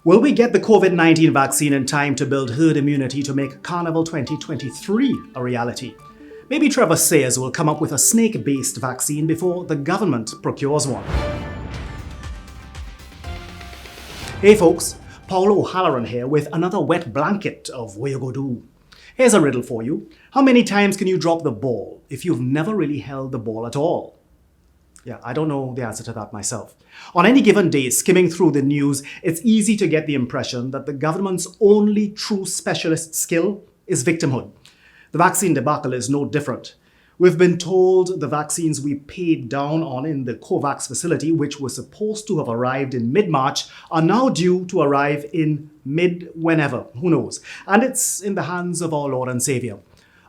Will we get the COVID-19 vaccine in time to build herd immunity to make Carnival 2023 a reality? Maybe Trevor says we'll come up with a snake-based vaccine before the government procures one. Hey folks, Paul O'Halloran here with another wet blanket of what you go do. Here's a riddle for you. How many times can you drop the ball if you've never really held the ball at all? Yeah, I don't know the answer to that myself. On any given day, skimming through the news, it's easy to get the impression that the government's only true specialist skill is victimhood. The vaccine debacle is no different. We've been told the vaccines we paid down on in the COVAX facility, which was supposed to have arrived in mid-March, are now due to arrive in mid-whenever, who knows. And it's in the hands of our Lord and Savior.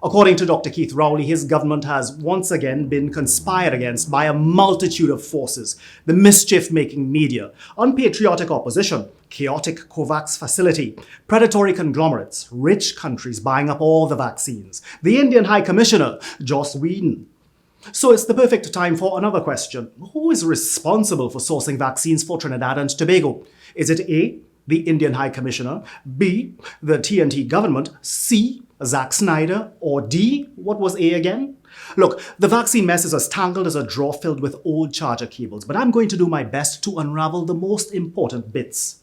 According to Dr. Keith Rowley, his government has once again been conspired against by a multitude of forces: the mischief-making media, unpatriotic opposition, chaotic COVAX facility, predatory conglomerates, rich countries buying up all the vaccines, the Indian High Commissioner, Joss Whedon. So it's the perfect time for another question. Who is responsible for sourcing vaccines for Trinidad and Tobago? Is it A, the Indian High Commissioner, B, the TNT government, C, Zack Snyder, or D, what was A again? Look, the vaccine mess is as tangled as a drawer filled with old charger cables, but I'm going to do my best to unravel the most important bits.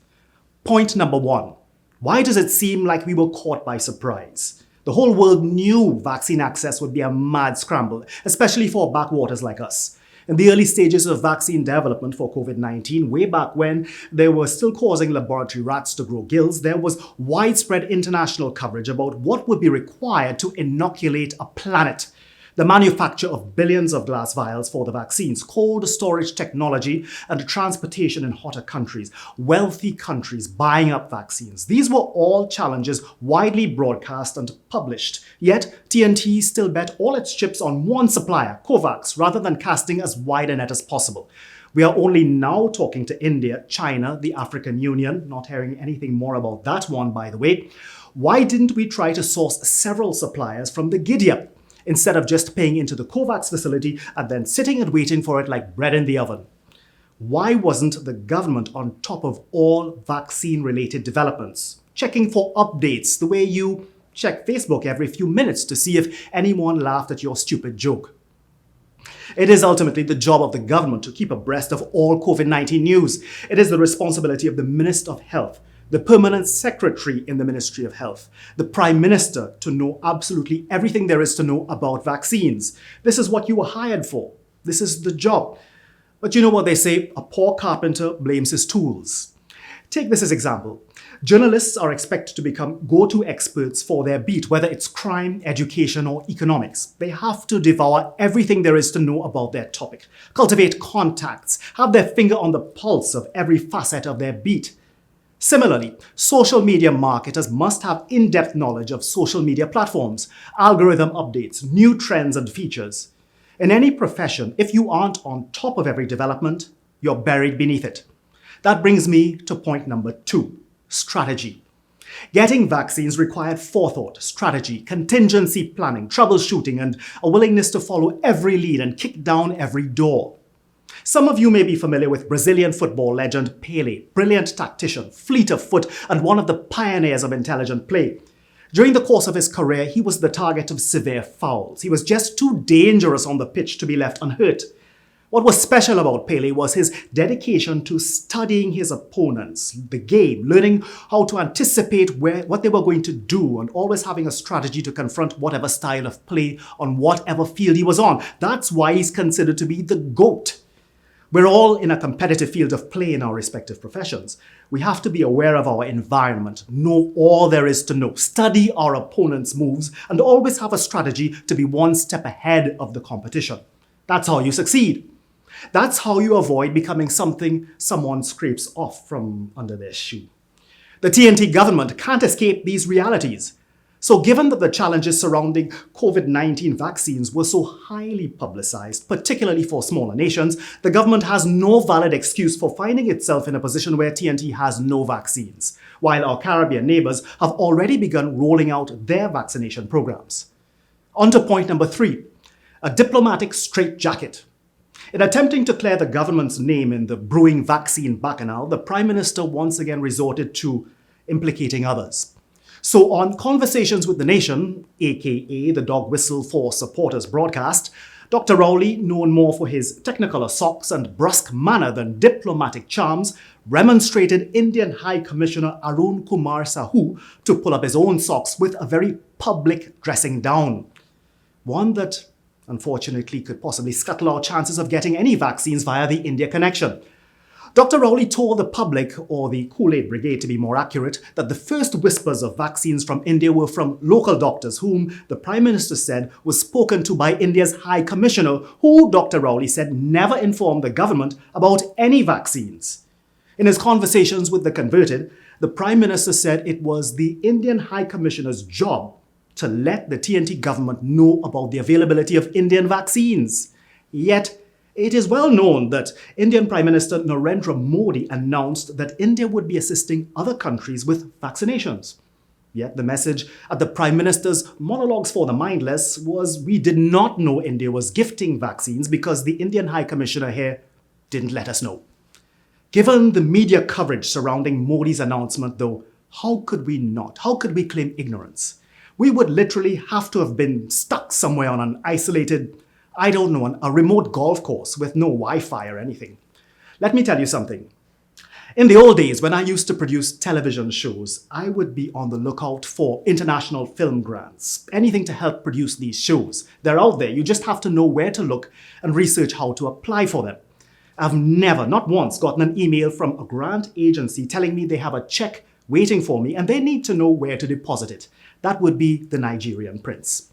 Point number one. Why does it seem like we were caught by surprise? The whole world knew vaccine access would be a mad scramble, especially for backwaters like us. In the early stages of vaccine development for COVID-19, way back when they were still causing laboratory rats to grow gills, there was widespread international coverage about what would be required to inoculate a planet. The manufacture of billions of glass vials for the vaccines, cold storage technology, and transportation in hotter countries, wealthy countries buying up vaccines. These were all challenges widely broadcast and published. Yet, TNT still bet all its chips on one supplier, COVAX, rather than casting as wide a net as possible. We are only now talking to India, China, the African Union, not hearing anything more about that one, by the way. Why didn't we try to source several suppliers from the giddy-up, instead of just paying into the COVAX facility and then sitting and waiting for it like bread in the oven? Why wasn't the government on top of all vaccine-related developments, checking for updates the way you check Facebook every few minutes to see if anyone laughed at your stupid joke? It is ultimately the job of the government to keep abreast of all COVID-19 news. It is the responsibility of the Minister of Health, the Permanent Secretary in the Ministry of Health, the Prime Minister, to know absolutely everything there is to know about vaccines. This is what you were hired for. This is the job. But you know what they say, a poor carpenter blames his tools. Take this as example. Journalists are expected to become go-to experts for their beat, whether it's crime, education, or economics. They have to devour everything there is to know about their topic, cultivate contacts, have their finger on the pulse of every facet of their beat. Similarly, social media marketers must have in-depth knowledge of social media platforms, algorithm updates, new trends and features. In any profession, if you aren't on top of every development, you're buried beneath it. That brings me to point number 2, strategy. Getting vaccines required forethought, strategy, contingency planning, troubleshooting, and a willingness to follow every lead and kick down every door. Some of you may be familiar with Brazilian football legend Pelé, brilliant tactician, fleet of foot, and one of the pioneers of intelligent play. During the course of his career, he was the target of severe fouls. He was just too dangerous on the pitch to be left unhurt. What was special about Pelé was his dedication to studying his opponents, the game, learning how to anticipate what they were going to do, and always having a strategy to confront whatever style of play on whatever field he was on. That's why he's considered to be the GOAT. We're all in a competitive field of play in our respective professions. We have to be aware of our environment, know all there is to know, study our opponent's moves, and always have a strategy to be one step ahead of the competition. That's how you succeed. That's how you avoid becoming something someone scrapes off from under their shoe. The TNT government can't escape these realities. So given that the challenges surrounding COVID-19 vaccines were so highly publicized, particularly for smaller nations, the government has no valid excuse for finding itself in a position where TNT has no vaccines, while our Caribbean neighbors have already begun rolling out their vaccination programs. On to point number 3, a diplomatic straitjacket. In attempting to clear the government's name in the brewing vaccine bacchanal, the Prime Minister once again resorted to implicating others. So on Conversations with the Nation, aka the Dog Whistle for Supporters broadcast, Dr. Rowley, known more for his technicolor socks and brusque manner than diplomatic charms, remonstrated Indian High Commissioner Arun Kumar Sahu to pull up his own socks with a very public dressing down. One that, unfortunately, could possibly scuttle our chances of getting any vaccines via the India connection. Dr. Rowley told the public, or the Kool-Aid Brigade to be more accurate, that the first whispers of vaccines from India were from local doctors whom the Prime Minister said was spoken to by India's High Commissioner, who, Dr. Rowley said, never informed the government about any vaccines. In his conversations with the converted, the Prime Minister said it was the Indian High Commissioner's job to let the TNT government know about the availability of Indian vaccines. Yet, it is well known that Indian Prime Minister Narendra Modi announced that India would be assisting other countries with vaccinations. Yet the message at the Prime Minister's Monologues for the Mindless was we did not know India was gifting vaccines because the Indian High Commissioner here didn't let us know. Given the media coverage surrounding Modi's announcement, though, how could we not? How could we claim ignorance? We would literally have to have been stuck somewhere on an isolated, I don't know, a remote golf course with no Wi-Fi or anything. Let me tell you something. In the old days, when I used to produce television shows, I would be on the lookout for international film grants, anything to help produce these shows. They're out there. You just have to know where to look and research how to apply for them. I've never, not once, gotten an email from a grant agency telling me they have a check waiting for me and they need to know where to deposit it. That would be the Nigerian prince.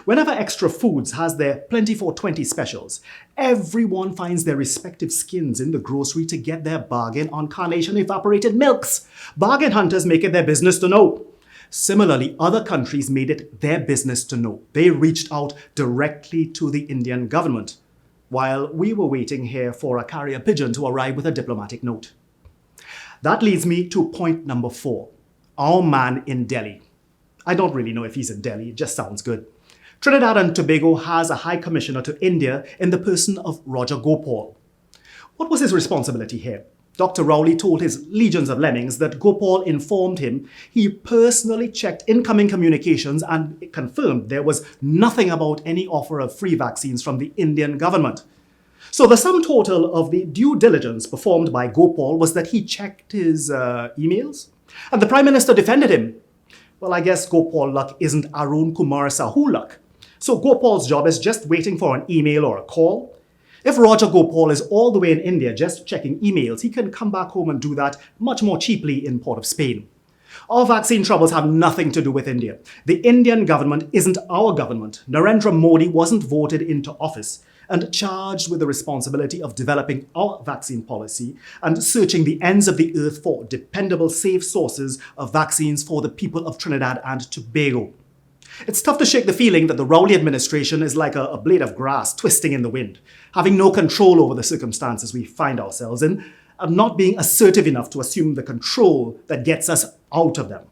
Whenever Extra Foods has their Plenty for 20 specials, everyone finds their respective skins in the grocery to get their bargain on Carnation evaporated milks. Bargain hunters make it their business to know. Similarly, other countries made it their business to know. They reached out directly to the Indian government, while we were waiting here for a carrier pigeon to arrive with a diplomatic note. That leads me to point number 4, our man in Delhi. I don't really know if he's in Delhi, it just sounds good. Trinidad and Tobago has a High Commissioner to India in the person of Roger Gopal. What was his responsibility here? Dr. Rowley told his legions of lemmings that Gopal informed him he personally checked incoming communications and confirmed there was nothing about any offer of free vaccines from the Indian government. So the sum total of the due diligence performed by Gopal was that he checked his emails, and the Prime Minister defended him. Well, I guess Gopal luck isn't Arun Kumar Sahu luck. So Gopal's job is just waiting for an email or a call. If Roger Gopal is all the way in India just checking emails, he can come back home and do that much more cheaply in Port of Spain. Our vaccine troubles have nothing to do with India. The Indian government isn't our government. Narendra Modi wasn't voted into office and charged with the responsibility of developing our vaccine policy and searching the ends of the earth for dependable, safe sources of vaccines for the people of Trinidad and Tobago. It's tough to shake the feeling that the Rowley administration is like a blade of grass twisting in the wind, having no control over the circumstances we find ourselves in, and not being assertive enough to assume the control that gets us out of them.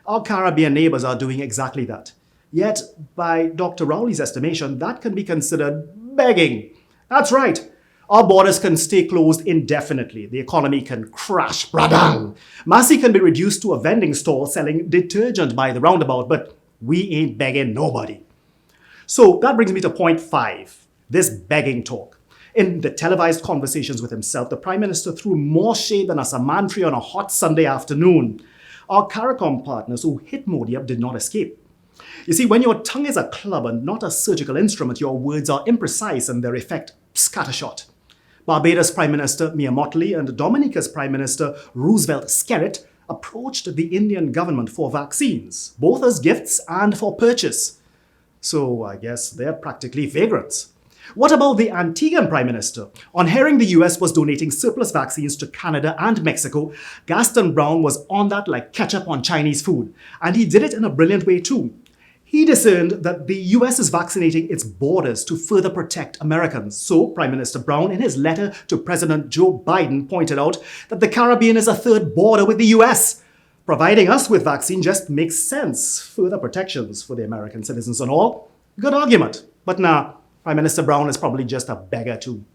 Our Caribbean neighbors are doing exactly that. Yet, by Dr. Rowley's estimation, that can be considered begging. That's right. Our borders can stay closed indefinitely. The economy can crash. Bradang. Massey can be reduced to a vending stall selling detergent by the roundabout, but we ain't begging nobody. So that brings me to point 5, this begging talk. In the televised conversations with himself, the Prime Minister threw more shade than a samantri on a hot Sunday afternoon. Our CARICOM partners who hit Modi up did not escape. You see, when your tongue is a club and not a surgical instrument, your words are imprecise and their effect scattershot. Barbados Prime Minister Mia Mottley and Dominica's Prime Minister Roosevelt Skerritt approached the Indian government for vaccines, both as gifts and for purchase. So I guess they're practically vagrants. What about the Antiguan Prime Minister? On hearing the US was donating surplus vaccines to Canada and Mexico, Gaston Brown was on that like ketchup on Chinese food. And he did it in a brilliant way too. He discerned that the US is vaccinating its borders to further protect Americans. So Prime Minister Brown, in his letter to President Joe Biden, pointed out that the Caribbean is a third border with the US. Providing us with vaccine just makes sense. Further protections for the American citizens and all. Good argument. But nah, Prime Minister Brown is probably just a beggar too.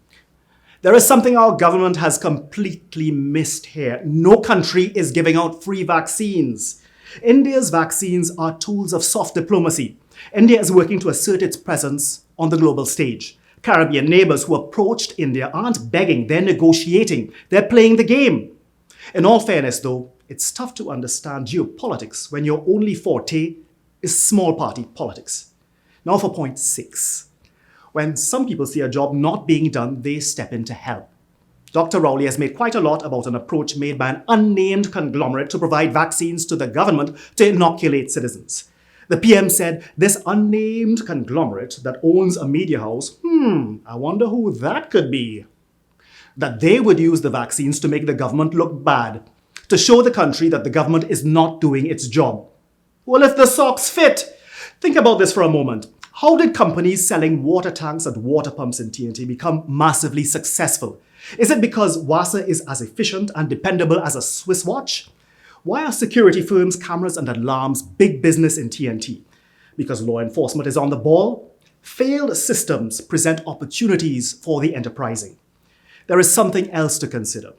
There is something our government has completely missed here. No country is giving out free vaccines. India's vaccines are tools of soft diplomacy. India is working to assert its presence on the global stage. Caribbean neighbors who approached India aren't begging, they're negotiating, they're playing the game. In all fairness though, it's tough to understand geopolitics when your only forte is small party politics. Now for point 6. When some people see a job not being done, they step in to help. Dr. Rowley has made quite a lot about an approach made by an unnamed conglomerate to provide vaccines to the government to inoculate citizens. The PM said this unnamed conglomerate that owns a media house, I wonder who that could be. That they would use the vaccines to make the government look bad, to show the country that the government is not doing its job. Well, if the socks fit, think about this for a moment. How did companies selling water tanks and water pumps in TNT become massively successful? Is it because WASA is as efficient and dependable as a Swiss watch? Why are security firms, cameras and alarms big business in TNT? Because law enforcement is on the ball? Failed systems present opportunities for the enterprising. There is something else to consider.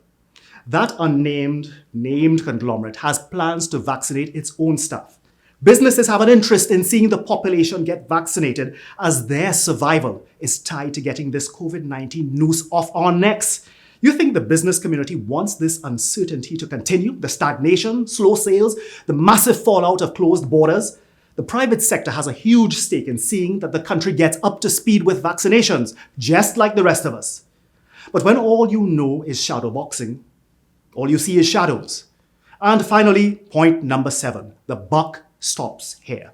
That named conglomerate has plans to vaccinate its own staff. Businesses have an interest in seeing the population get vaccinated as their survival is tied to getting this COVID-19 noose off our necks. You think the business community wants this uncertainty to continue? The stagnation, slow sales, the massive fallout of closed borders? The private sector has a huge stake in seeing that the country gets up to speed with vaccinations, just like the rest of us. But when all you know is shadow boxing, all you see is shadows. And finally, point number 7, the buck stops here.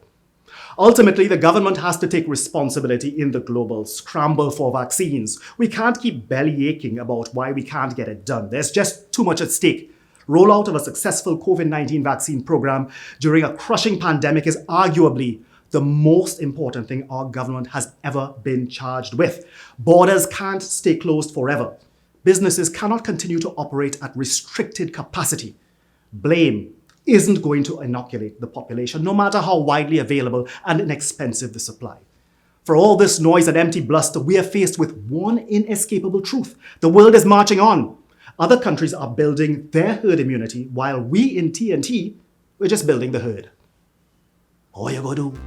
Ultimately, the government has to take responsibility in the global scramble for vaccines. We can't keep belly aching about why we can't get it done. There's just too much at stake. Rollout of a successful COVID-19 vaccine program during a crushing pandemic is arguably the most important thing our government has ever been charged with. Borders can't stay closed forever. Businesses cannot continue to operate at restricted capacity. Blame isn't going to inoculate the population, no matter how widely available and inexpensive the supply. For all this noise and empty bluster, we are faced with one inescapable truth. The world is marching on. Other countries are building their herd immunity, while we in TNT, we're just building the herd. All you gotta do